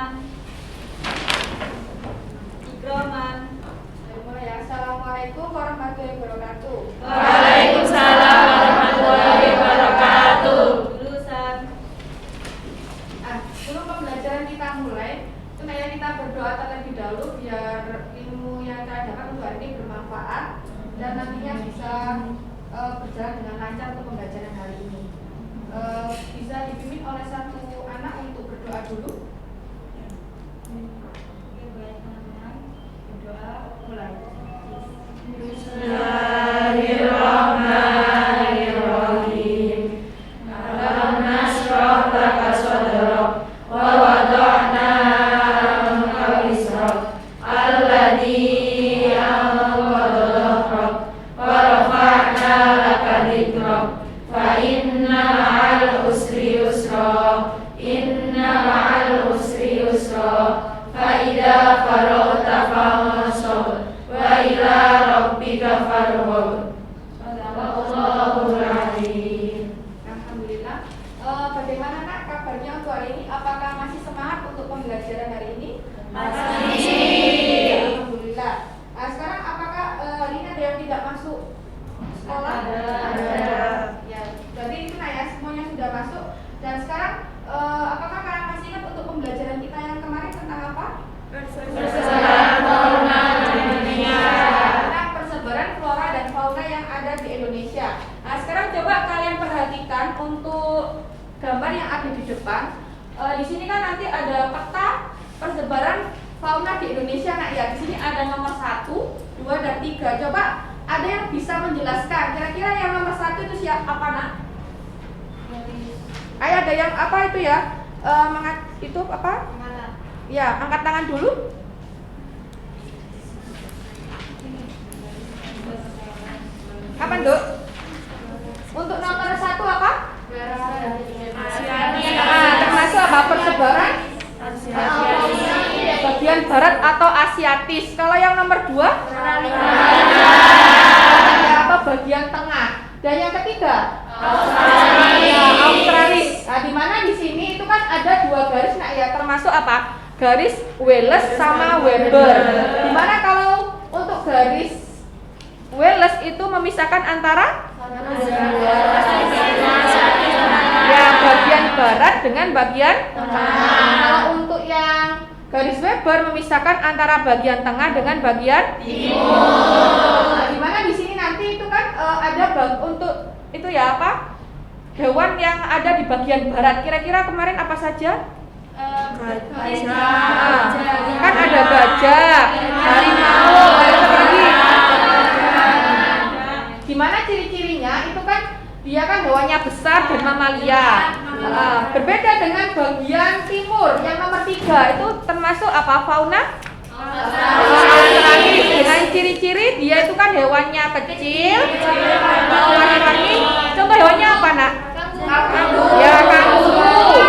Ikraman. Ikroman. Mulai ya. Assalamualaikum warahmatullahi wabarakatuh. Waalaikumsalam warahmatullahi wabarakatuh. Lulusan. Sebelum pembelajaran kita mulai, sebenarnya kita berdoa terlebih dahulu biar ilmu yang kita dapat untuk hari ini bermanfaat dan nantinya bisa berjalan dengan lancar untuk pembelajaran hari ini. Bisa dipimpin oleh satu anak untuk berdoa dulu. Berdoa mulai. Bismillahirrahmanirrahim. Alam nashrah laka sadrak wa wada'na anka wizrak alladzi anqadha dhahrak wa rafa'na laka dhikrak fa inna ma'al usri yusra inna ma'al usri yusra fa idza faraghta fansab wa ila rabbika farghab. Shadaqallahul azim. Alhamdulillah. Bagaimana nak kabarnya untuk hari ini? Apakah masih semangat untuk pembelajaran hari ini? Masih. Alhamdulillah. Sekarang apakah hari ini ada yang tidak masuk sekolah? Ada. Ya, berarti itu nah ya semuanya sudah masuk. Dan sekarang apakah kalian masih ingat untuk pembelajaran kita yang kemarin tentang apa? Persebaran fauna di Indonesia. Tentang persebaran flora dan fauna yang ada di Indonesia. Nah, sekarang coba kalian perhatikan untuk gambar yang ada di depan. Di sini kan nanti ada peta persebaran fauna di Indonesia. Nah, ya di sini ada nomor 1, 2, dan 3. Coba ada yang bisa menjelaskan. Kira-kira yang nomor 1 itu siapa apa nak? Ayo ada yang apa itu ya? Itu apa? Ya, angkat tangan dulu. Kapan, Dok? Untuk nomor 1 apa? Termasuk apa? Persebaran bagian barat atau Asiatis. Kalau yang nomor 2? Atau bagian tengah. Dan yang ketiga? Australis. Nah, di mana di sini itu kan ada 2 garis, nah ya termasuk apa? Garis Wallace sama Weber. Di mana kalau untuk garis Wallace itu memisahkan antara ya bagian barat dengan bagian tengah. Kalau untuk yang garis Weber memisahkan antara bagian tengah dengan bagian timur. Nah, di mana di sini nanti itu kan ada untuk itu ya apa? Hewan yang ada di bagian barat. Kira-kira kemarin apa saja? Kan ada gajah, harimau, ada apa lagi? Gimana ciri-cirinya? Itu kan dia kan hewannya besar dan mamalia. Berbeda dengan bagian timur yang nomor 3 itu termasuk apa? Fauna? Australis. Dengan ciri-ciri dia itu kan hewannya kecil, warna-warni. Contoh hewannya apa nak? Ya kanguru.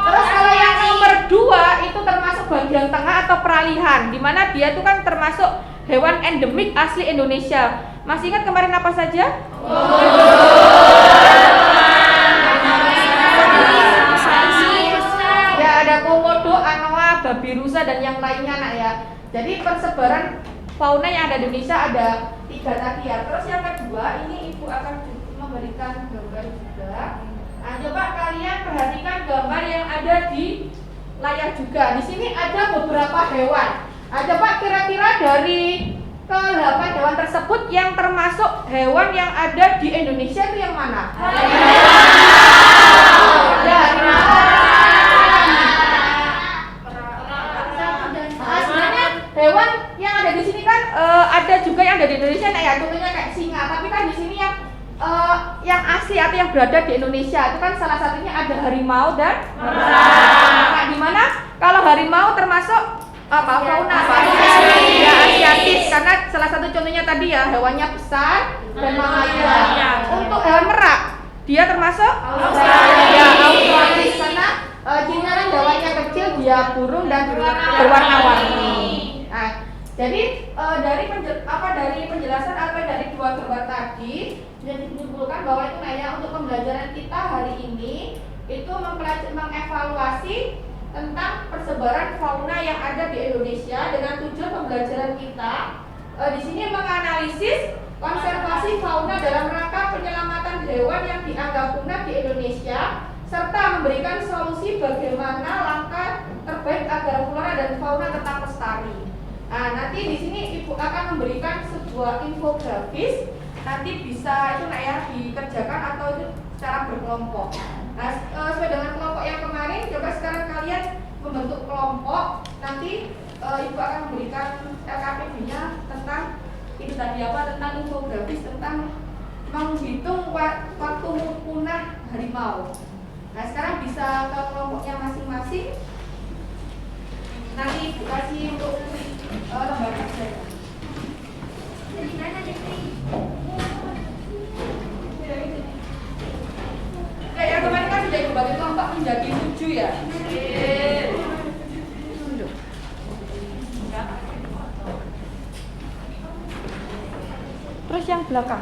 Terus kalau yang nomor 2 itu termasuk bagian tengah atau peralihan, di mana dia itu kan termasuk hewan endemik asli Indonesia. Masih ingat kemarin apa saja? Ya ada komodo, anoa, babi rusa dan yang lainnya nak ya. Jadi persebaran fauna yang ada di Indonesia ada 3 tadi ya. Terus yang kedua ini ibu akan memberikan gambar juga. Nah, coba kalian perhatikan gambar yang ada di layar juga. Di sini ada beberapa hewan. Nah, coba kira-kira dari ke-8 hewan tersebut yang termasuk hewan yang ada di Indonesia itu yang mana? Ya, sebenarnya hewan yang ada di sini kan ada juga yang ada di Indonesia, nah ya contohnya kayak singa. Tapi kan di sini yang asli atau yang berada di Indonesia itu kan salah satunya ada harimau dan nah, di mana kalau harimau termasuk apa fauna ya Asiatis karena salah satu contohnya tadi ya hewannya besar dan mamalia. Untuk hewan merak dia termasuk ya Australis karena cirinya kan hewannya kecil, dia burung dan berwarna-warni. Nah, Jadi dari penjelasan apa dari dua gambar tadi bisa disimpulkan bahwa itu untuk pembelajaran kita hari ini itu mengevaluasi tentang persebaran fauna yang ada di Indonesia dengan tujuan pembelajaran kita di sini menganalisis konservasi fauna dalam rangka penyelamatan hewan yang dianggap punah di Indonesia serta memberikan solusi bagaimana langkah terbaik agar flora dan fauna tetap lestari. Nah, nanti di sini Ibu akan memberikan sebuah infografis, nanti bisa itu dikerjakan atau itu secara berkelompok. Nah, sesuai dengan kelompok yang kemarin, coba sekarang kalian membentuk kelompok, nanti Ibu akan memberikan LKPD-nya tentang itu tadi tentang infografis tentang menghitung waktu punah harimau. Nah, sekarang bisa ke kelompoknya masing-masing. Nanti Ibu kasih untuk lembaga saya. Ya kemarin kan sudah dibagi kelompok menjadi 7 ya. Terus yang belakang.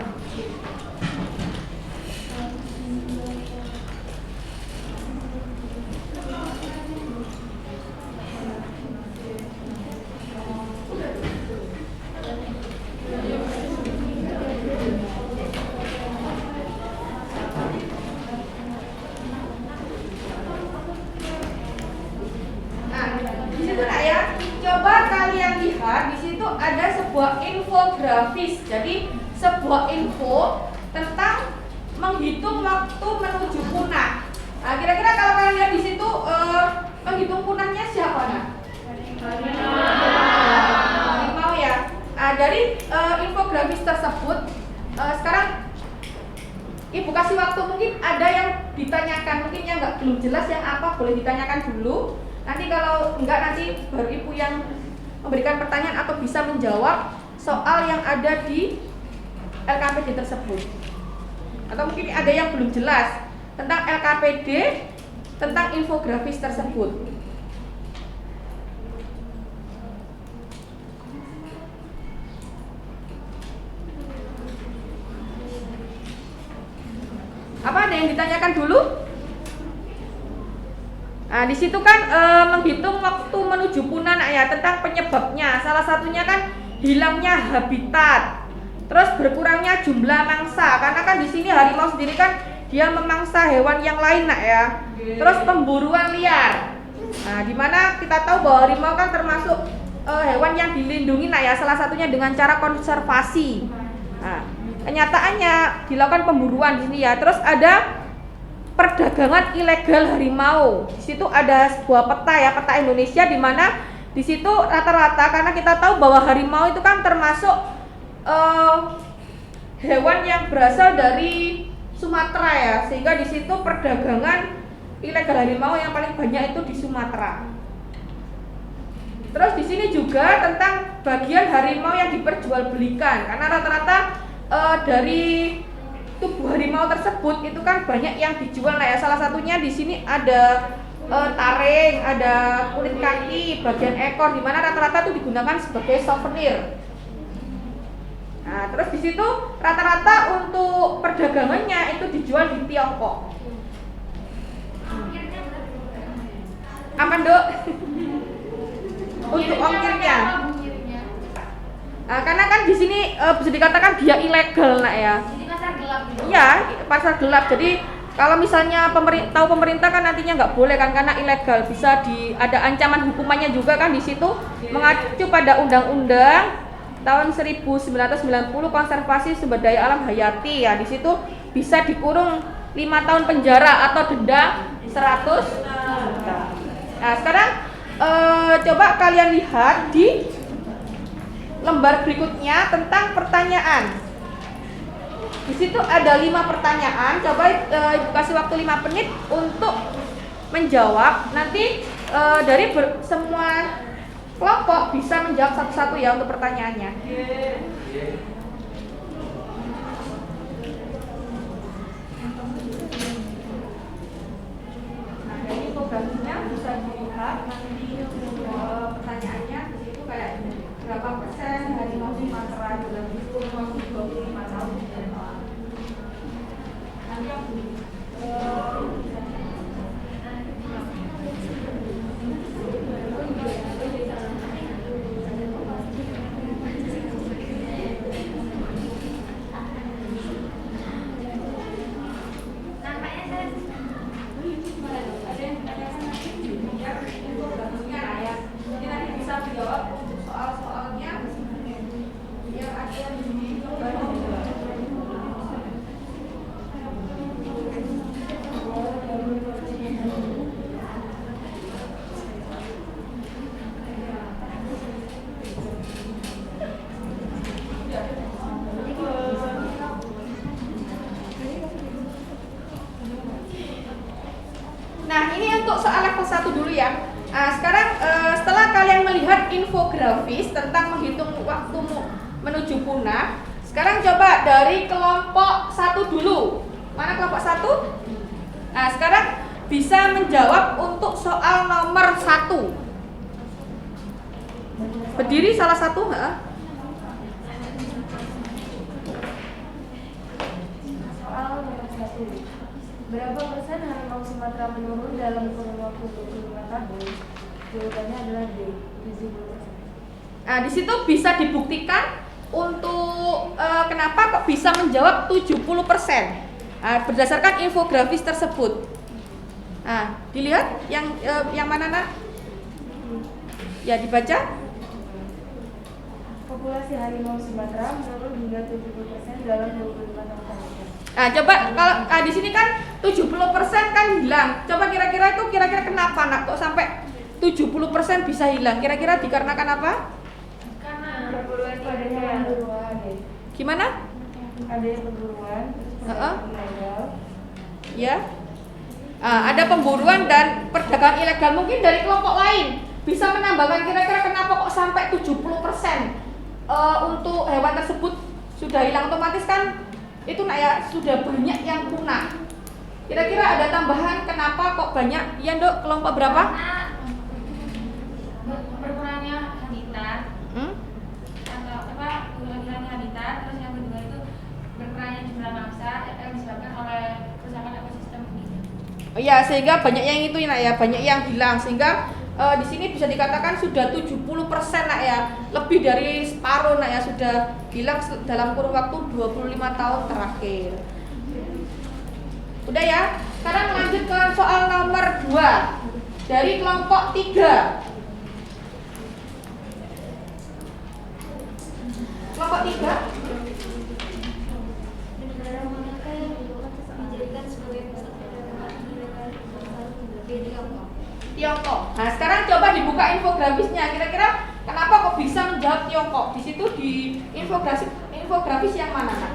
Coba kalian lihat di situ ada sebuah infografis. Jadi sebuah info tentang menghitung waktu menuju punah. Nah, kira-kira kalau kalian lihat di situ menghitung punahnya siapa harimau ya. Nah, dari infografis tersebut sekarang Ibu kasih waktu, mungkin ada yang ditanyakan, mungkin yang belum jelas yang apa boleh ditanyakan dulu. Nanti kalau enggak, nanti baru Ibu yang memberikan pertanyaan atau bisa menjawab soal yang ada di LKPD tersebut. Atau mungkin ada yang belum jelas tentang LKPD, tentang infografis tersebut. Apa ada yang ditanyakan dulu? Nah, di situ kan menghitung waktu menuju punah ya, tentang penyebabnya. Salah satunya kan hilangnya habitat, terus berkurangnya jumlah mangsa. Karena kan di sini harimau sendiri kan dia memangsa hewan yang lain ya. Terus pemburuan liar. Nah, dimana kita tahu bahwa harimau kan termasuk hewan yang dilindungi ya. Salah satunya dengan cara konservasi. Nah, kenyataannya dilakukan pemburuan di sini ya. Terus ada perdagangan ilegal harimau. Di situ ada sebuah peta ya, peta Indonesia, di mana di situ rata-rata, karena kita tahu bahwa harimau itu kan termasuk hewan yang berasal dari Sumatera ya, sehingga di situ perdagangan ilegal harimau yang paling banyak itu di Sumatera. Terus di sini juga tentang bagian harimau yang diperjualbelikan, karena rata-rata dari tubuh harimau tersebut itu kan banyak yang dijual ya. Salah satunya di sini ada taring, ada kulit kaki, bagian ekor, di mana rata-rata itu digunakan sebagai souvenir. Nah, terus di situ rata-rata untuk perdagangannya itu dijual di Tiongkok. Apa, Dok? Untuk ongkirnya. Nah, karena kan di sini bisa dikatakan dia ilegal ya. Iya, pasar gelap. Jadi kalau misalnya pemerintah kan nantinya nggak boleh kan, karena ilegal, bisa ada ancaman hukumannya juga kan di situ. Mengacu pada Undang-Undang tahun 1990 Konservasi Sumber Daya Alam Hayati ya, di situ bisa dikurung 5 tahun penjara atau denda 100 juta. Nah, sekarang coba kalian lihat di lembar berikutnya tentang pertanyaan. Di situ ada 5 pertanyaan. Coba Ibu kasih waktu 5 menit untuk menjawab. Nanti dari semua kelompok bisa menjawab satu-satu ya untuk pertanyaannya. Nah, dari infografisnya bisa dilihat nanti pertanyaannya di situ kayak ini. berapa persen harimau Sumatera dalam kurun waktu 25 tahun ke depan. Nanti yang Nah, ini untuk soal level 1 dulu ya. Nah, sekarang setelah kalian melihat infografis tentang menghitung waktu menuju punah, sekarang coba dari kelompok 1 dulu. Mana kelompok 1? Nah, sekarang bisa menjawab untuk soal nomor 1. Berdiri salah satu, Soal nomor 1. Berapa persen harimau Sumatera menurun dalam kurun waktu 25 tahun? Jawabannya adalah D, 70%. Nah, di situ bisa dibuktikan untuk kenapa kok bisa menjawab 70%. Nah, berdasarkan infografis tersebut. Nah, dilihat yang mana, Nak? Ya, dibaca. Populasi harimau Sumatera menurun hingga 70% dalam 25 tahun terakhir. Nah, coba kalau di sini kan 70% kan hilang. Coba kira-kira kenapa, Nak? Kok sampai 70% bisa hilang? Kira-kira dikarenakan apa? Karena adanya pemburuan. Gimana? Adanya pemburuan, ilegal. Ya. Ada pemburuan dan perdagangan ilegal mungkin dari kelompok lain. Bisa menambahkan kira-kira kenapa kok sampai 70% untuk hewan tersebut sudah hilang, otomatis kan itu Nak ya, sudah banyak yang punah. Kira-kira ada tambahan kenapa kok banyak? Ya, Dok, kelompok berapa? Berkurangnya habitat, hilangnya habitat, terus yang kedua itu berkurangnya jumlah mangsa yang disebabkan oleh kerusakan ekosistem ini. Oh ya, sehingga banyak yang itu Nak ya, banyak yang hilang sehingga di sini bisa dikatakan sudah 70% Nak ya, lebih dari separuh Nak ya sudah hilang dalam kurun waktu 25 tahun terakhir. Udah ya, sekarang lanjut ke soal nomor 2 dari kelompok 3. Kelompok 3. Negara manakah yang dijadikan sebagai pusat perdagangan ilegal Tiongkok? Tiongkok. Nah, sekarang coba dibuka infografisnya. Kira-kira kenapa kok bisa menjawab Tiongkok? Di situ di infografis yang mana, Kak?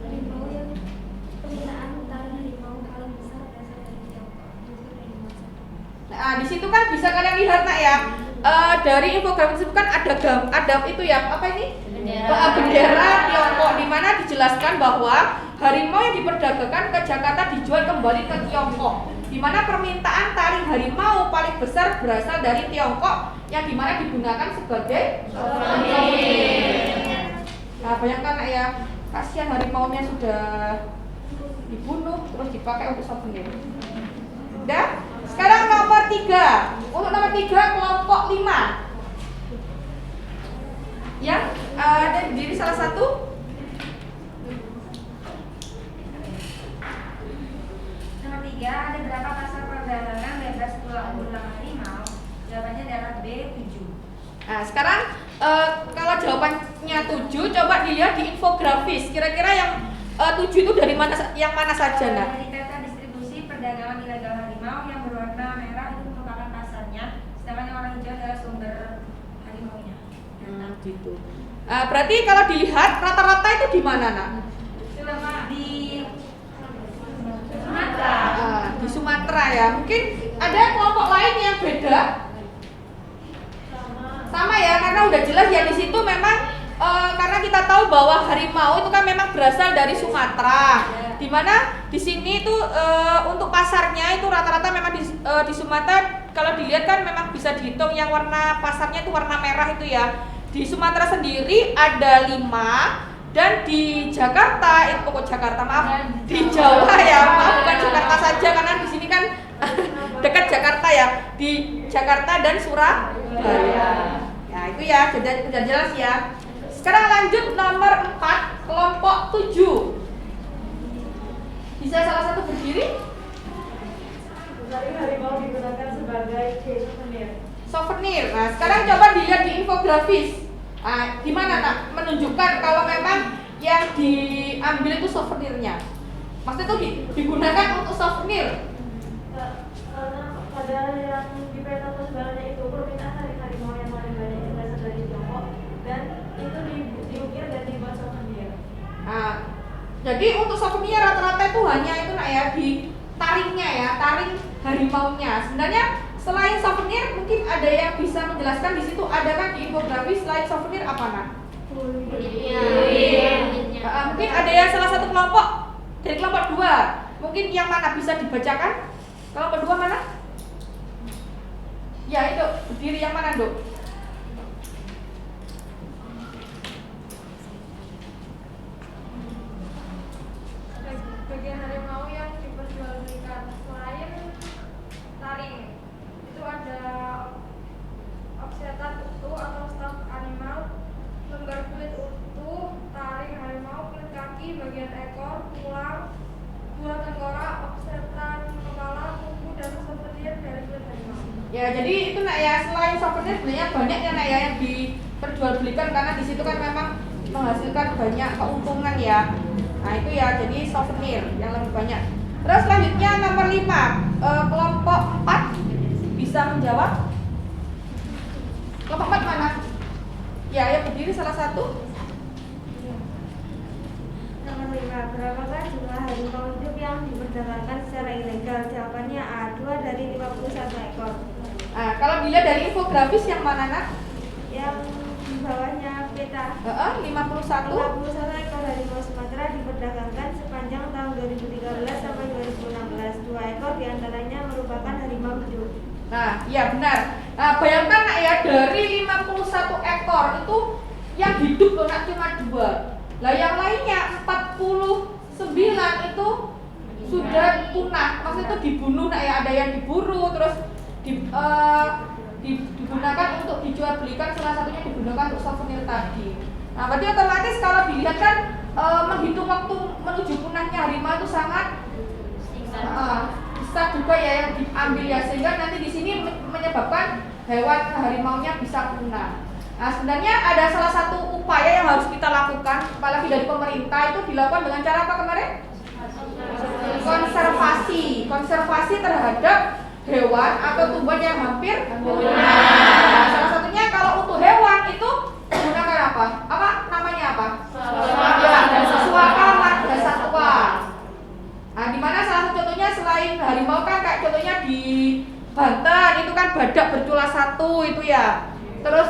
Harimau yang permintaan taring harimau paling besar berasal dari Tiongkok. Nah, di situ kan bisa kalian lihat Nak ya. Dari infografis itu kan ada itu ya, apa ini? Bendera Tiongkok, di mana dijelaskan bahwa harimau yang diperdagangkan ke Jakarta dijual kembali ke Tiongkok. Di mana permintaan taring harimau paling besar berasal dari Tiongkok, yang dimana digunakan sebagai souvenir. Nah, bayangkan Nak ya, kasihan harimaunya sudah dibunuh terus dipakai untuk souvenir. Udah? Sekarang nomor 3. Untuk nomor 3 kelompok 5. Ya, ada diri salah satu. Nomor 3, ada berapa pasar perdagangan bebas tulang harimau? Jawabannya adalah B, 7. Nah, sekarang kalau jawabannya 7, coba dilihat di infografis. Kira-kira yang 7 itu dari mana, yang mana saja, Nak? Dari peta distribusi perdagangan ilegal harimau yang berwarna merah itu merupakan pasarnya, sedangkan yang warna hijau adalah sumber harimaunya. Gitu. Berarti kalau dilihat rata-rata itu di mana, Nak? Di Sumatera. Di Sumatera ya. Mungkin ada kelompok lain yang beda. Sama ya, karena udah jelas ya di situ memang karena kita tahu bahwa harimau itu kan memang berasal dari Sumatera. Dimana di sini itu untuk pasarnya itu rata-rata memang di Sumatera kalau dilihat kan memang bisa dihitung yang warna pasarnya itu warna merah itu ya. Di Sumatera sendiri ada 5 dan di Jakarta itu Jakarta maaf di Jawa ya, maaf bukan Jakarta saja karena di sini kan dekat Jakarta ya, di Jakarta dan Surabaya. Ya itu ya, sudah jelas ya. Sekarang lanjut nomor 4, kelompok 7. Bisa salah satu berdiri? Taring harimau digunakan sebagai souvenir. Souvenir. Nah, sekarang coba dilihat di infografis. Nah, gimana tak menunjukkan kalau memang yang diambil itu souvenirnya? Maksudnya itu digunakan untuk souvenir. Karena pada yang di peta persebarannya itu permintaan taring harimau yang paling banyak itu berasal dari Tiongkok dan itu diukir dan dibuat souvenir. Nah, jadi untuk souvenir rata-rata itu hanya itu nak ya di taringnya ya, taring harimaunya. Sebenarnya selain souvenir mungkin ada yang bisa menjelaskan di situ ada kan di infografis selain souvenir apa nak? Mungkin ada yang salah satu kelompok dari kelompok 2. Mungkin yang mana bisa dibacakan? Kelompok 2 mana? Ya itu berdiri yang mana Dok? Bagian harimau yang diperjualbelikan selain taring itu ada offsetan utuh atau staf animal, lembar kulit utuh, taring harimau, kulit kaki, bagian ekor, tulang, buah tengkorak, offsetan kepala, kuku, dan souvenir dari kulit harimau. Ya jadi itu nak ya, selain souvenir sebenarnya banyak ya nak ya yang diperjualbelikan karena di situ kan memang menghasilkan banyak keuntungan ya. Nah itu ya, jadi souvenir yang lebih banyak. Terus selanjutnya nomor 5, kelompok 4 bisa menjawab. Kelompok 4 mana? Ya, yang berdiri salah satu. Nomor 5, berapakah jumlah harimau hidup yang diperdagangkan secara ilegal? Jawabannya A, 2 dari 51 ekor. Nah, kalau dilihat dari infografis yang mana nak? Yang di bawahnya peta. 51. 51 ekor harimau Sumatera diperdagangkan sepanjang tahun 2013 sampai 2016. 2 ekor diantaranya merupakan harimau hidup. Nah, iya benar. Nah, bayangkan nak ya, dari 51 ekor itu yang hidup loh nak cuma 2. Lah yang lainnya 49 itu sudah punah. Maksudnya itu dibunuh nak ya, ada yang diburu terus digunakan untuk dijual belikan, salah satunya digunakan untuk souvenir tadi. Nah, berarti otomatis kalau dilihat kan menghitung waktu menuju punahnya harimau itu sangat besar juga ya yang diambil ya, sehingga nanti di sini menyebabkan hewan harimaunya bisa punah. Nah, sebenarnya ada salah satu upaya yang harus kita lakukan, apalagi dari pemerintah, itu dilakukan dengan cara apa kemarin? Konservasi terhadap hewan atau tumbuhan yang hampir punah. Nah, salah satunya kalau untuk hewan itu menggunakan apa? Apa namanya apa? Suaka marga satwa. Nah, di mana salah satu contohnya selain harimau kan kayak contohnya di Banten itu kan badak bercula 1 itu ya. Terus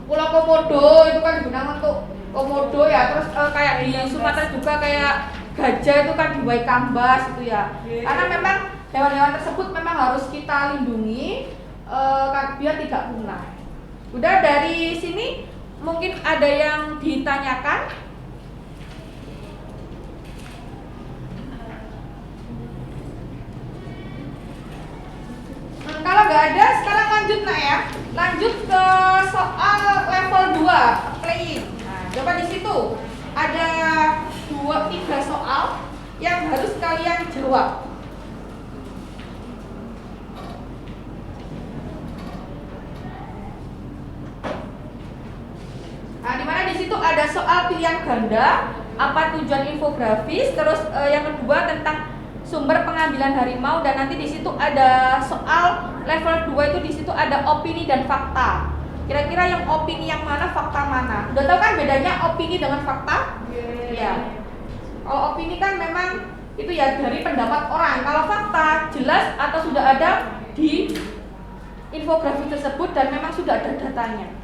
Pulau Komodo itu kan digunakan untuk komodo ya. Terus kayak di Sumatera juga kayak gajah itu kan di Waikambas itu ya. Karena memang hewan-hewan tersebut memang harus kita lindungi biar tidak punah. Udah, dari sini mungkin ada yang ditanyakan? Kalau nggak ada, sekarang lanjut nak ya. Lanjut ke soal level 2 playing. Nah, coba di situ ada 2-3 soal yang harus kalian jawab. Nah, dimana di situ ada soal pilihan ganda, apa tujuan infografis, terus yang kedua tentang sumber pengambilan harimau, dan nanti di situ ada soal level 2 itu di situ ada opini dan fakta. Kira-kira yang opini yang mana, fakta mana? Udah tahu kan bedanya opini dengan fakta? Ya. Kalau opini kan memang itu ya dari pendapat orang. Kalau fakta jelas atau sudah ada di infografis tersebut dan memang sudah ada datanya.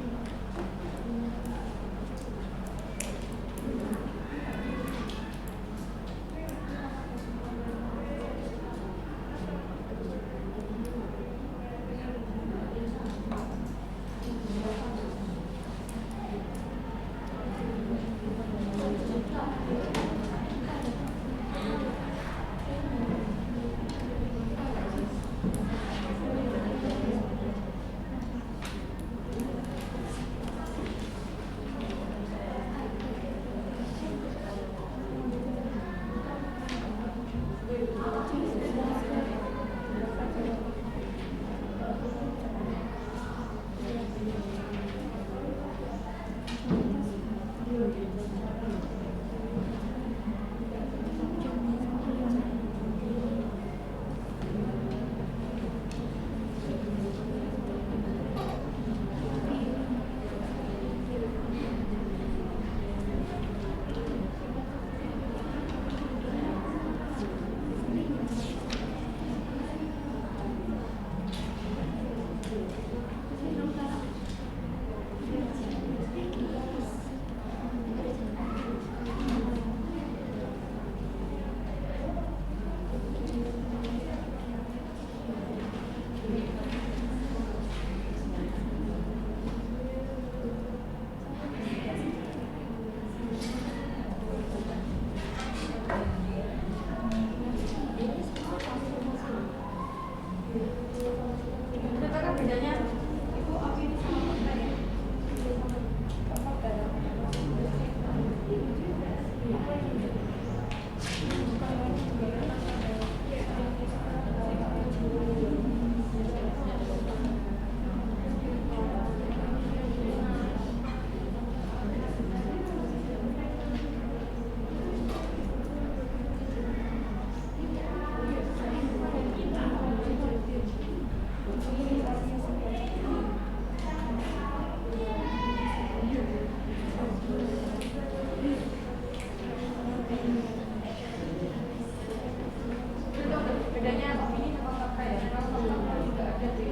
bedanya opini sama fakta ya. Kalau fakta juga ada di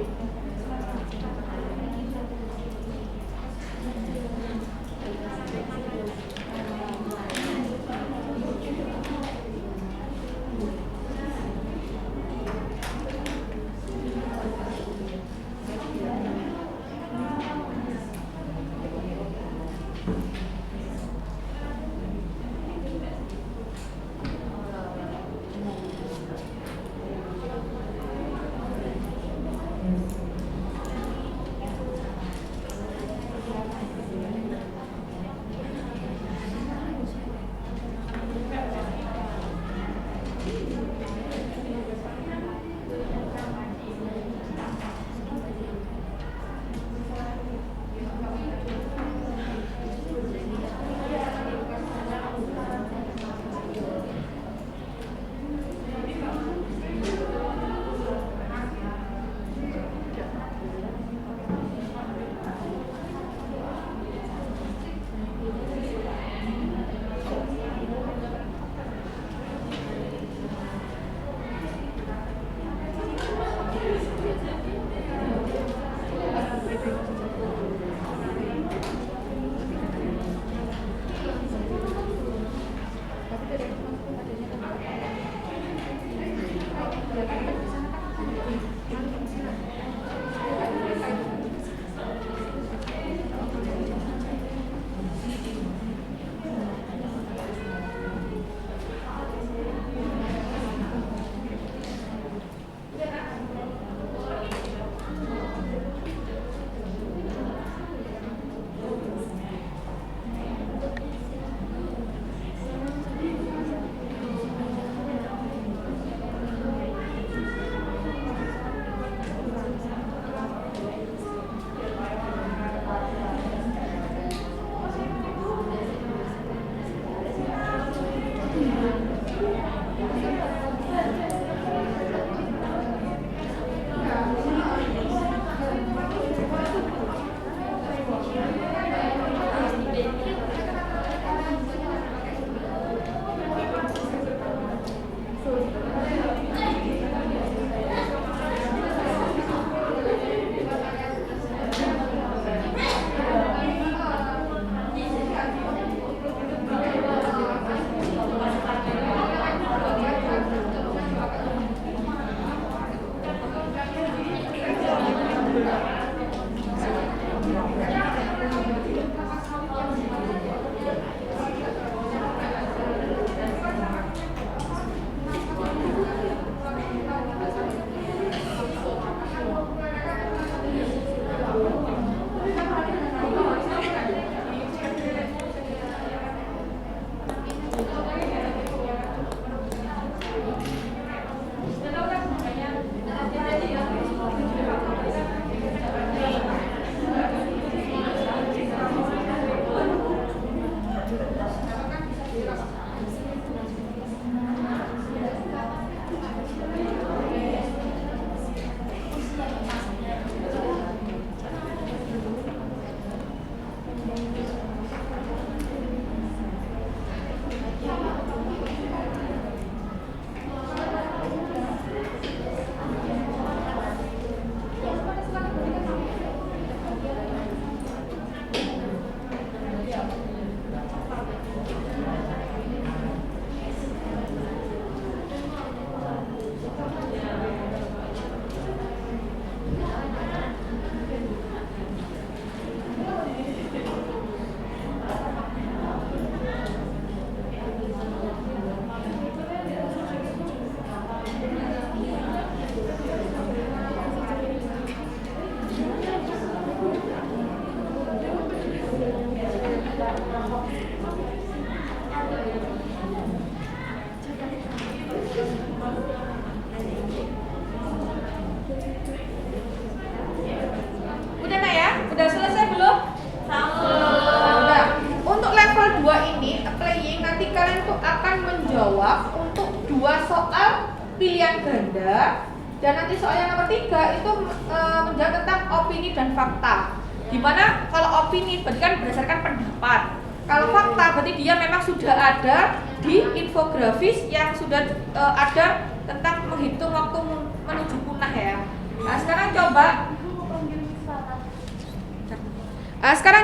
pilihan ganda, dan nanti soal yang nomor 3 itu menjawab tentang opini dan fakta. Dimana kalau opini berarti kan berdasarkan pendapat, Kalau fakta berarti dia memang sudah ada di infografis yang sudah ada tentang menghitung waktu menuju punah ya. Nah, sekarang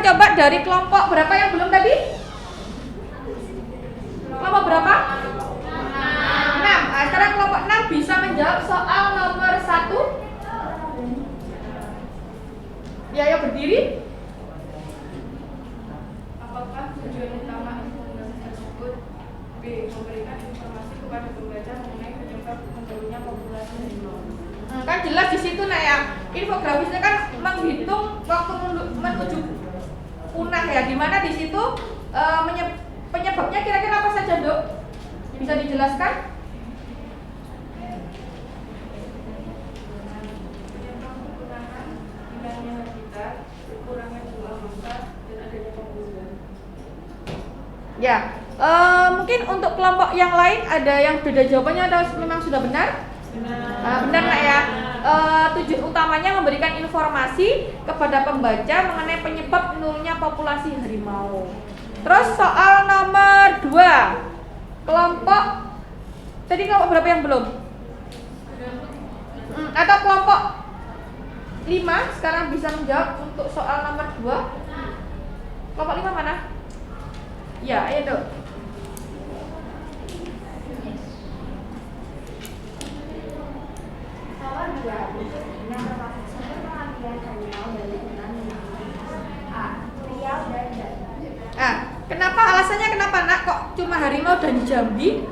coba dari kelompok berapa yang belum tadi? Kelompok berapa? 6. Nah, sekarang kelompok 6 bisa menjawab soal nomor 1. Ya, yang berdiri. Apakah tujuan utama infografis tersebut? B. Memberikan informasi kepada pembaca mengenai penyebab menurunnya populasi harimau. Kan jelas di situ nah ya. Infografisnya kan menghitung waktu menuju punah ya. Dimana di situ penyebabnya kira-kira apa saja, Dok? Bisa dijelaskan? Penyebab kepunahan, hilangnya habitat, kurangnya jumlah mangsa, dan adanya pemburuan. Ya. Mungkin untuk kelompok yang lain ada yang beda jawabannya atau memang sudah benar? Benar nak ya. Tujuan utamanya memberikan informasi kepada pembaca mengenai penyebab menurunnya populasi harimau. Terus soal nomor 2, kelompok tadi kelompok berapa yang belum? Atau kelompok 5 sekarang bisa menjawab untuk soal nomor 2. Kelompok 5 mana? Ya, ayo Dok. Soal 2 yang termasuk sumber pengambilan harimau dari hutan A. Riau dan Jambi. Kenapa alasannya kenapa nak kok cuma harimau dan Jambi?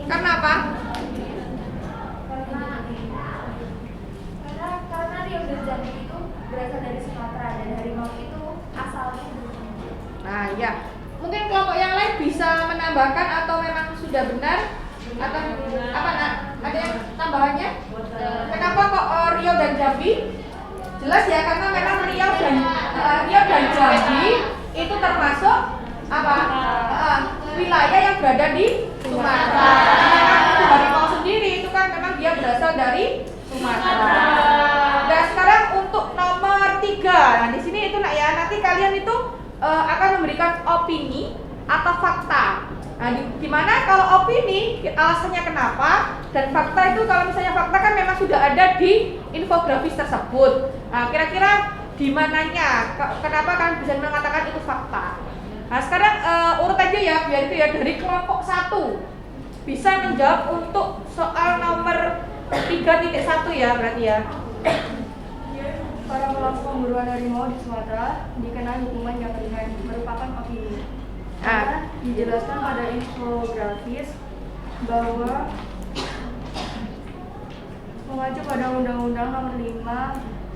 Karena apa? Karena Riau dan Jambi itu berasal dari Sumatera dan harimau itu asalnya Nah, ya. Mungkin kelompok yang lain bisa menambahkan atau memang sudah benar atau apa nak? Ada yang tambahannya? Kenapa kok Riau dan Jambi? Jelas ya karena memang Riau dan Jambi itu termasuk apa? Wilayah yang berada di Sumatera. Karena harimau sendiri itu kan memang dia berasal dari Sumatera. Dan sekarang untuk nomor 3. Nah, di sini itu nak ya. Nanti kalian itu akan memberikan opini atau fakta. Nah, dimana kalau opini alasannya kenapa dan fakta itu kalau misalnya fakta kan memang sudah ada di infografis tersebut. Nah, kira-kira di mananya kenapa kalian bisa mengatakan itu fakta? Nah, sekarang urut aja ya biar itu ya dari kelompok 1 bisa menjawab untuk soal nomor 3.1 ya berarti ya. Para pelaku pemburuan harimau di Sumatera dikenai hukuman yang ringan merupakan opini. Karena dijelaskan pada infografis bahwa mengacu pada Undang-Undang Nomor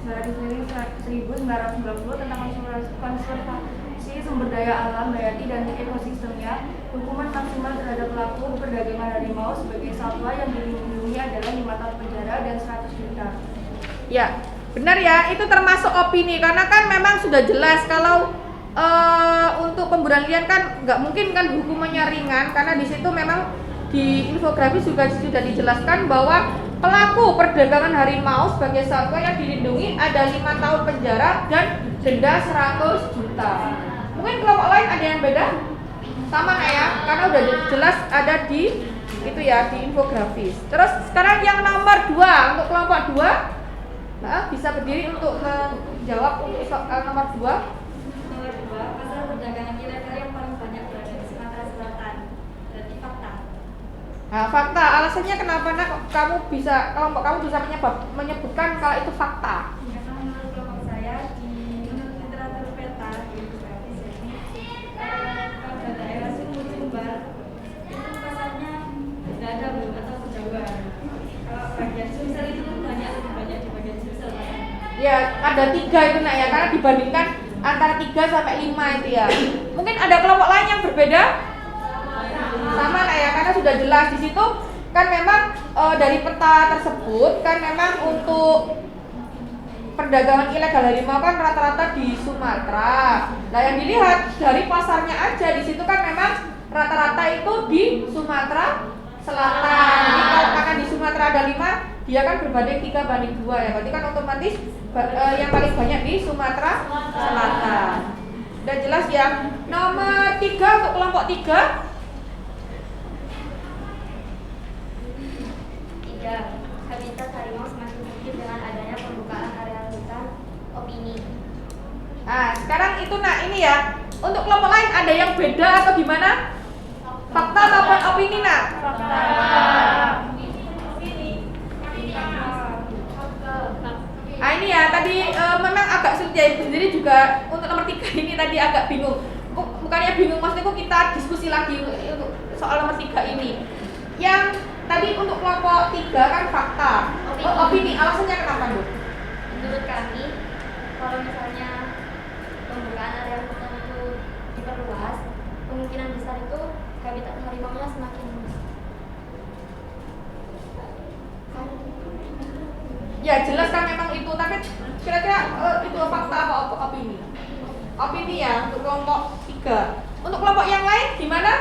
5/1990 tentang konservasi sumber daya alam, hayati dan ekosistemnya, hukuman maksimal terhadap pelaku perdagangan harimau sebagai satwa yang dilindungi adalah 5 tahun penjara dan 100 juta. Ya. Benar ya, itu termasuk opini karena kan memang sudah jelas kalau untuk pemburuan liar kan nggak mungkin kan hukumannya ringan karena di situ memang di infografis juga sudah dijelaskan bahwa pelaku perdagangan harimau sebagai satwa yang dilindungi ada 5 tahun penjara dan denda 100 juta. Mungkin kelompok lain ada yang beda? Sama nggak ya? Karena udah jelas ada di itu ya di infografis. Terus sekarang yang nomor 2 untuk kelompok 2. Bisa berdiri untuk menjawab untuk soal nomor 2. Nomor 2, masalah perdagangan ilegal yang paling banyak berada di Sumatera Selatan. Berarti fakta. Nah, fakta. Alasannya kenapa nak kelompok kamu bisa menyebutkan kalau itu fakta? Karena menurut kelompok saya menurut literatur peta di infografis ini pada daerah Sumbar itu pasarnya tidak ada atau kejauhan. Kalau bagian Sumsel itu banyak di bagian Sumsel. Ya, ada 3 itu nak ya, karena dibandingkan antara 3 sampai 5 itu ya. Mungkin ada kelompok lain yang berbeda? Sama nak ya, karena sudah jelas di situ kan memang dari peta tersebut kan memang untuk perdagangan ilegal harimau kan rata-rata di Sumatera. Nah, yang dilihat dari pasarnya aja di situ kan memang rata-rata itu di Sumatera Selatan. Jadi kalau akan di Sumatera ada 5, dia kan berbanding 3:2 ya. Berarti kan otomatis yang paling banyak di Sumatera Selatan. Udah jelas ya. Nomor 3 untuk kelompok 3. 3. Habitat harimau semakin sempit dengan adanya pembukaan area hutan opini. Nah, sekarang itu ini ya. Untuk kelompok lain ada yang beda atau gimana? Fakta maupun opini nak? Nah ini ya tadi memang agak sulit ya, ibu sendiri juga untuk nomor 3 ini tadi agak bingung. Bukannya bingung, maksudnya kita diskusi lagi untuk soal nomor 3 ini. Yang tadi untuk kelompok 3 kan fakta, opini. Alasannya kenapa Bu? Menurut kami, kalau misalnya pembukaan area hutan itu diperluas, kemungkinan besar itu habitat harimau-nya semakin Ya jelas kan memang itu, tapi kira-kira itu fakta apa opini? Opini ya untuk kelompok 3. Untuk kelompok yang lain gimana?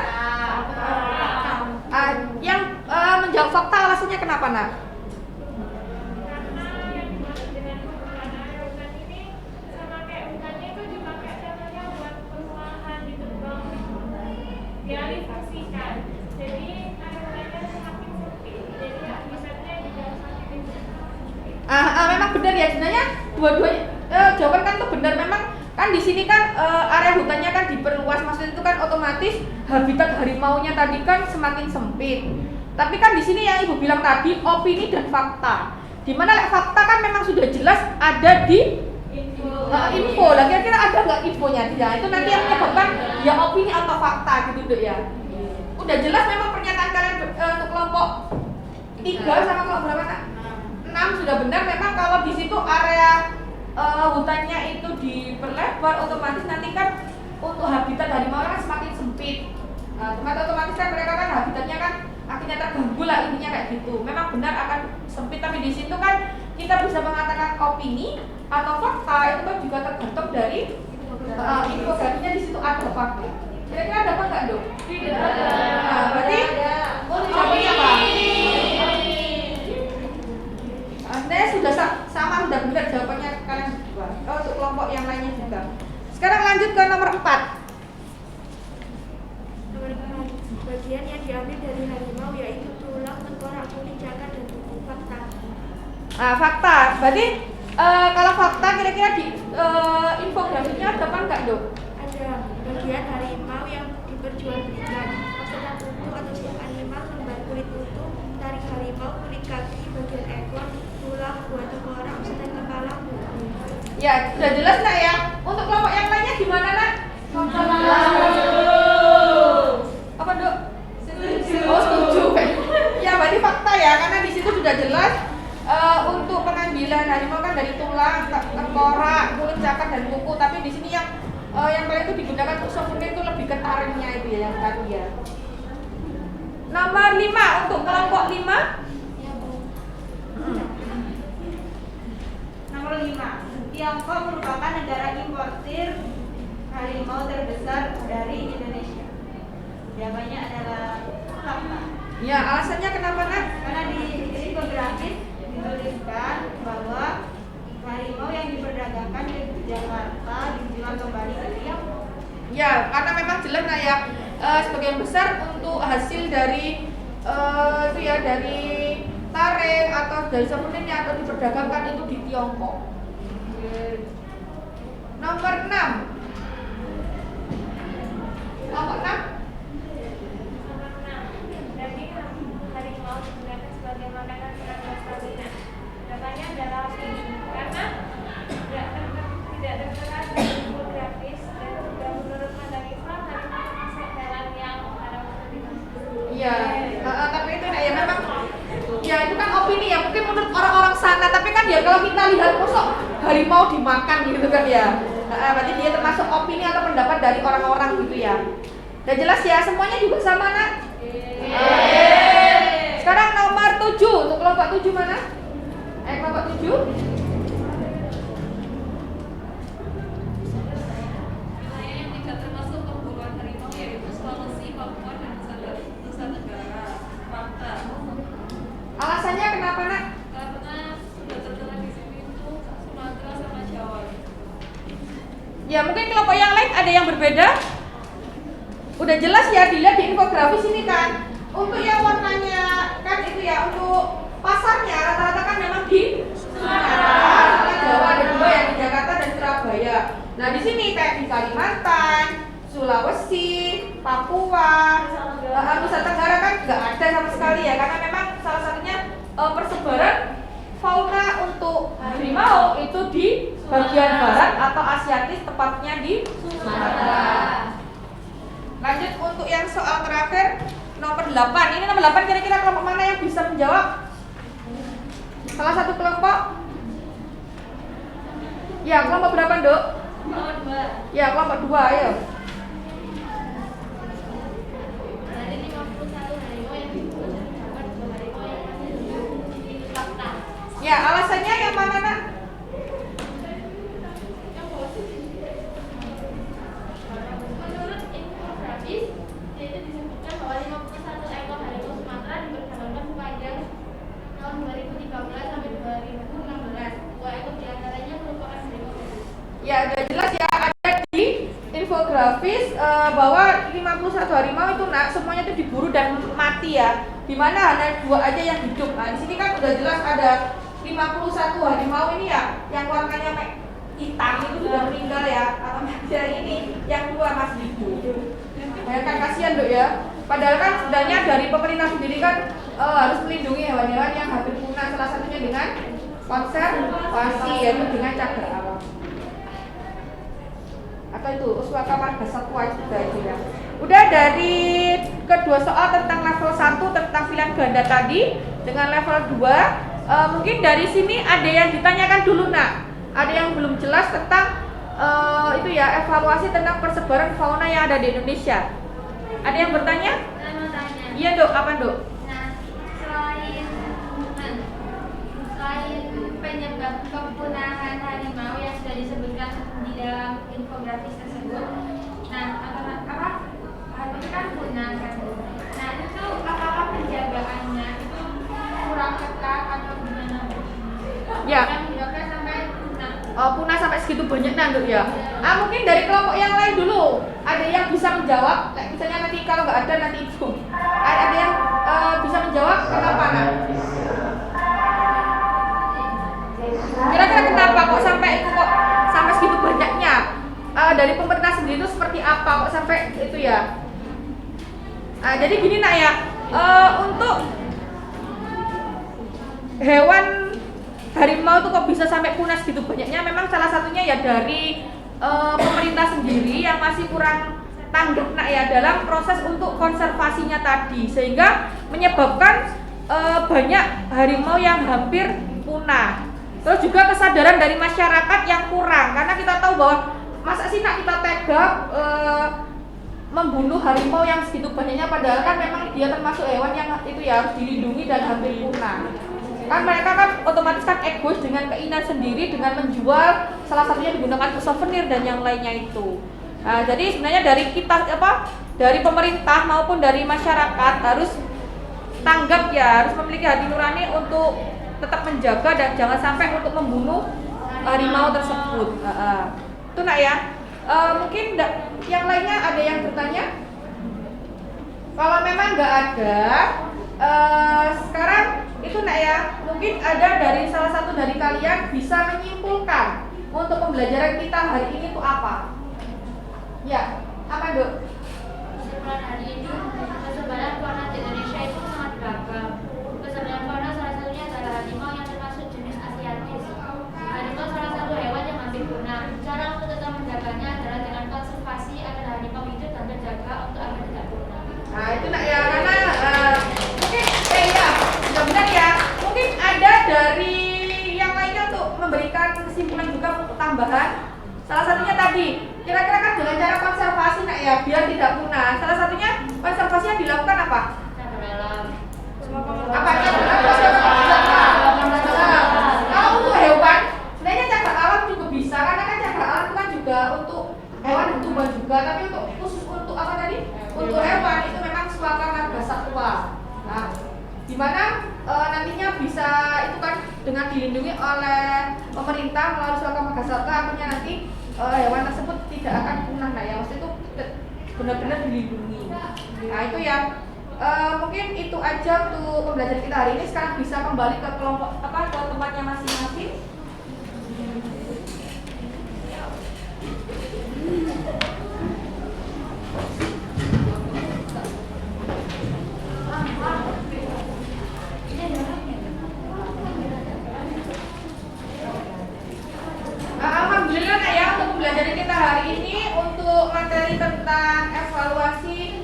Yang menjawab fakta alasannya kenapa nak? Karena yang dimaksud dengan pembukaan area hutan ini sama kayak hutannya itu dipakai contohnya buat perumahan gitu bang, dialihfungsikan. Jadi area hutannya semakin sempit, jadi habitatnya juga semakin sempit. Memang benar ya, sebenarnya dua-duanya jawaban kan tuh benar. Memang kan di sini kan area hutannya kan diperluas, maksudnya itu kan otomatis habitat harimaunya tadi kan semakin sempit. Tapi kan di sini yang ibu bilang tadi opini dan fakta. Dimana fakta kan memang sudah jelas ada di info. Lah kira-kira ada nggak infonya? Tidak. Itu nanti yang menyebabkan ya opini atau fakta gitu Dok ya. Udah jelas memang pernyataan kalian untuk kelompok 3 sama kelompok berapa nak? 6 sudah benar. Memang kalau di situ area hutannya itu diperlebar, otomatis nanti kan untuk habitat harimau kan semakin sempit. Otomatis kan mereka kan habitatnya kan akhirnya terganggu lah, intinya kayak gitu. Memang benar akan sempit, tapi di situ kan kita bisa mengatakan opini atau fakta itu kan juga tergantung dari infografinya. Di situ ada fakta. Kira-kira ada apa enggak Dok? Tidak ada. Berarti jawabannya apa? Anda sudah sama, sudah benar jawabannya kalian berdua. Untuk kelompok yang lainnya juga. Sekarang lanjut ke nomor 4. Bagian yang diambil dari harimau yaitu tulang, tengkorak, kulit, cakar, dan tubuh. Fakta. Fakta. Berarti kalau fakta kira-kira di infografiknya ada apa enggak Dok? Ada bagian harimau yang diperjualbelikan, maksudnya tubuh atau siap animal, lembar kulit utuh, taring harimau, kulit kaki, bagian ekor, tulang, buah tengkorak, serta kepala. Ya, sudah jelas nak ya. Untuk kelompok yang lainnya gimana nak? Apa Dok? Setuju. Oh setuju. Ya berarti fakta ya, karena di situ sudah jelas untuk pengambilan harimau kan dari tulang, tengkorak, kulit, cakar dan kuku. Tapi di sini yang kalian itu digunakan untuk souvenir itu lebih ke taringnya itu ya yang tadi ya. Nomor 5 untuk kelompok 5. Nomor 5. Tiongkok merupakan negara importir harimau terbesar dari Indonesia. Jawabannya adalah fakta. Ya, alasannya kenapa nak? Karena di infografis dituliskan bahwa harimau yang diperdagangkan di Jakarta dijual kembali ke Tiongkok. Ya, karena memang jelas nah ya sebagian besar untuk hasil dari itu ya dari taring atau dari souvenirnya atau diperdagangkan itu di Tiongkok. Nomor 6. Nomor 6. Daging harimau digunakan sebagai makanan penambah stamina. Jawabannya adalah opini, karena tidak tertera di infografis dan juga menurut pandang Islam harimau termasuk hewan yang haram untuk Iya, tapi itu ya memang ya itu kan opini ya, mungkin menurut orang-orang sana, tapi kan ya kalau kita lihat kosong harimau dimakan gitu kan ya. Berarti dia termasuk opini atau pendapat dari orang-orang gitu ya. Udah jelas ya, semuanya juga sama nak? Sekarang nomor 7, untuk kelompok 7 mana? Kelompok 7. Wilayah yang tidak termasuk pemburuan harimau yaitu Sulawesi, Papua, dan Nusa Tenggara. Fakta. Alasannya kenapa nak? Ya mungkin kelompok yang lain ada yang berbeda. Udah jelas ya dilihat di infografis ini kan. Untuk yang warnanya kan itu ya untuk pasarnya rata-rata kan memang di Sumatera, Jawa ada 2 yang di Jakarta dan Surabaya. Nah di sini kayak di Kalimantan, Sulawesi, Papua, Nusa Tenggara kan nggak ada sama sekali ya karena memang salah satunya persebaran fauna untuk harimau itu di bagian barat atau Asiatis tepatnya di Sumatera. Lanjut untuk yang soal terakhir nomor 8. Ini nomor 8 kira-kira kelompok mana yang bisa menjawab? Salah satu kelompok? Ya, kelompok berapa, Dok? Nomor 2. Ya, kelompok 2, ayo. Dari 51 harimau yang terdapat 2 harimau yang masih hidup di fakta. Ya, alasannya yang mana, Nak? Menurut infografis, yaitu disebutkan bahwa 51 ekor harimau Sumatera diperdagangkan sepanjang tahun 2013 sampai 2016. 2 ekor diantaranya merupakan harimau hidup. Ya, udah jelas ya ada di infografis bahwa 51 harimau itu Nak semuanya itu diburu dan mati ya. Dimana hanya 2 aja yang hidup. Nah, di sini kan udah jelas ada 51 harimau ini ya yang warnanya hitam itu sudah meninggal ya. Atau masih ini yang 2 masih hidup. Kan kasihan, Dok ya. Padahal kan sebenarnya dari pemerintah sendiri kan harus melindungi hewan-hewan yang hampir punah, salah satunya dengan konservasi yaitu dengan cagar alam. Atau itu Uswaka Marga Satwa juga itu ya. Udah dari kedua soal tentang level 1 tentang pilihan ganda tadi dengan level 2 mungkin dari sini ada yang ditanyakan dulu Nak. Ada yang belum jelas tentang itu ya evaluasi tentang persebaran fauna yang ada di Indonesia. Ada yang bertanya? Saya mau tanya. Iya, Dok. Apa, Dok? Nah, selain penyebab kepunahan harimau yang sudah disebutkan di dalam infografis tersebut, nah harimau kan punah kan? Nah itu apakah penjagaannya itu kurang ketat atau gimana? Ya. Yang menyebabkan sampai punah. Punah sampai segitu banyaknya, Dok ya. Mungkin dari kelompok yang lain dulu. Ada yang bisa menjawab? Misalnya nanti kalau nggak ada nanti Ibu. Ada yang bisa menjawab kenapa, Nak? Kira-kira kenapa kok sampai segitu banyaknya? Dari pemerintah sendiri itu seperti apa kok sampai itu ya? Jadi gini Nak ya, untuk hewan harimau itu kok bisa sampai punah segitu banyaknya? Memang salah satunya ya dari pemerintah sendiri yang masih kurang tanggap Nak ya dalam proses untuk konservasinya tadi, sehingga menyebabkan banyak harimau yang hampir punah. Terus juga kesadaran dari masyarakat yang kurang, karena kita tahu bahwa masa sih Nak kita tega membunuh harimau yang segitu banyaknya, padahal kan memang dia termasuk hewan yang itu ya harus dilindungi dan hampir punah. Kan mereka kan otomatis kan egois dengan keinginan sendiri dengan menjual, salah satunya digunakan untuk souvenir dan yang lainnya itu. Nah, jadi sebenarnya dari kita dari pemerintah maupun dari masyarakat harus tanggap ya, harus memiliki hati nurani untuk tetap menjaga dan jangan sampai untuk membunuh harimau tersebut. Itu Nak ya. Mungkin yang lainnya ada yang bertanya? Kalau memang nggak ada, sekarang itu Nak ya, mungkin ada dari salah satu dari kalian bisa menyimpulkan untuk pembelajaran kita hari ini itu apa? Ya, apa Dok? Kesimpulan hari ini, persebaran fauna di Indonesia itu sangat beragam. Persebaran fauna salah satunya adalah harimau yang termasuk jenis Asiatis. Harimau salah satu hewan yang hampir punah. Cara untuk tetap menjaganya adalah dengan konservasi agar harimau hidup dan terjaga untuk agar tidak punah. Nah itu Nak ya, karena mungkin ya, mudah-mudahan ya, mungkin ada dari yang lainnya untuk memberikan kesimpulan juga untuk tambahan. Salah satunya tadi, kira-kira kan dengan cara konservasi Nak ya, biar tidak punah. Salah satunya konservasi yang dilakukan apa? Apa? Kalau untuk hewan, sebenarnya cagar alam juga bisa, karena kan cagar alam itu kan juga untuk hewan dan tumbuhan juga, tapi untuk khusus untuk apa tadi? Untuk hewan itu memang Uswaka Marga Satwa. Nah, dimana nantinya bisa itu kan dengan dilindungi oleh pemerintah melalui surat Magasarka, akhirnya nanti hewan tersebut tidak akan punah. Nah ya, maksud itu benar-benar dilindungi. Nah itu ya, mungkin itu aja untuk pembelajaran kita hari ini. Sekarang bisa kembali ke kelompok ke tempatnya masing-masing. Alhamdulillah Nak ya, untuk pembelajaran kita hari ini untuk materi tentang evaluasi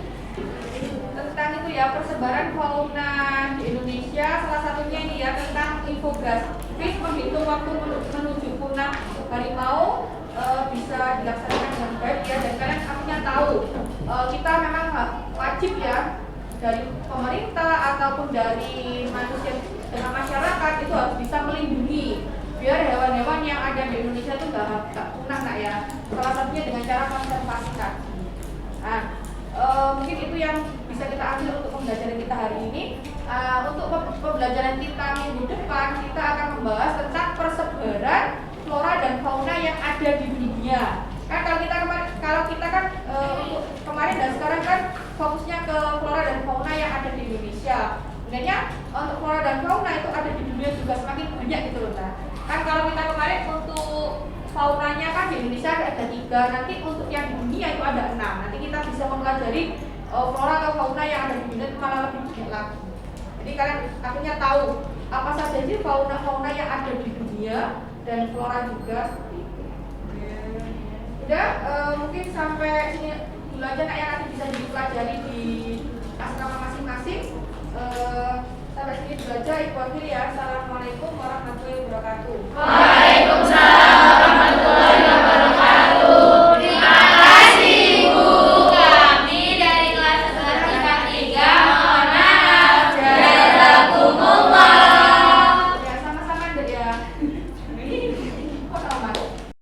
tentang itu ya, persebaran fauna di Indonesia, salah satunya ini ya tentang infografis menghitung waktu menuju punah harimau bisa dilaksanakan dengan baik ya, dan kalian akhirnya tahu kita memang wajib ya dari pemerintah ataupun dari manusia dengan masyarakat itu harus bisa melindungi biar hewan-hewan yang ada di Indonesia itu gak punah Nak ya, salah satunya dengan cara konservasikan. Nah, mungkin itu yang bisa kita ambil untuk pembelajaran kita hari ini. Untuk pembelajaran kita minggu depan kita akan membahas tentang persebaran flora dan fauna yang ada di dunia. Kan kalau kita kan untuk kemarin dan sekarang kan fokusnya ke flora dan fauna yang ada di Indonesia. Sebenarnya untuk flora dan fauna itu ada di dunia juga semakin banyak gitu loh Nah. Kan kalau kita kemarin untuk faunanya kan di Indonesia ada 3, nanti untuk yang di dunia itu ada 6. Nanti kita bisa mempelajari flora atau fauna yang ada di dunia itu malah lebih banyak lagi. Jadi kalian akhirnya tahu apa saja sih fauna-fauna yang ada di dunia dan flora juga. Udah, mungkin sampai sini dulu aja Nak yang nanti bisa dipelajari di asrama masing-masing. Sampai sini dulu aja, Ibu Akhil ya. Assalamualaikum warahmatullahi wabarakatuh. Waalaikumsalam.